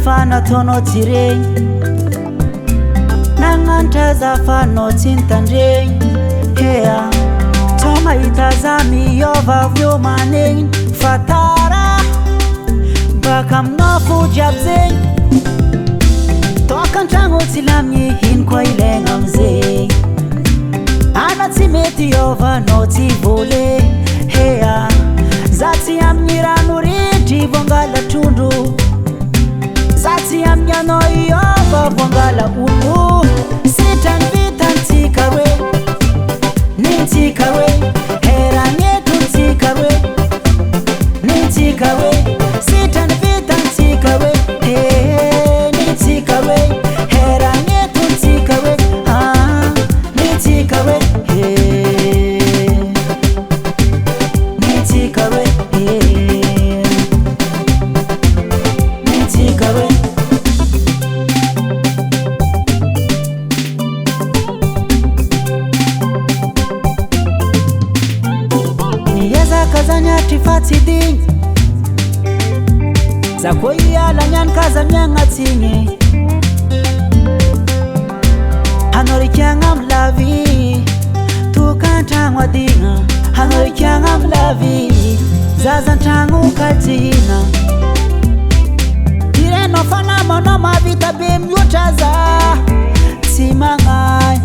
fana tono tireng nangantaza fano tintandeng hea toma itazami yova vyo maneng fatara bakam nofu jabzeng tokan chango tilamni hin kwa ilenga mzee ana timeti yova noti vole hea zati amniranuriti vongala tundu zati amnyano yova vongala ulu sitan vitan tikare nintikare hera nyetu tikare nintikare sitan vitan tikare nintikare hera nyetu tikare nintikare nintikare nintikare kazanya tifati ding zakoya la nyan kazanya ngatingi hanori kyangam lavi tu kantangwa dinga hanori kyangam lavi zazantangu katina direno fana mono mavita bim yutaza timanga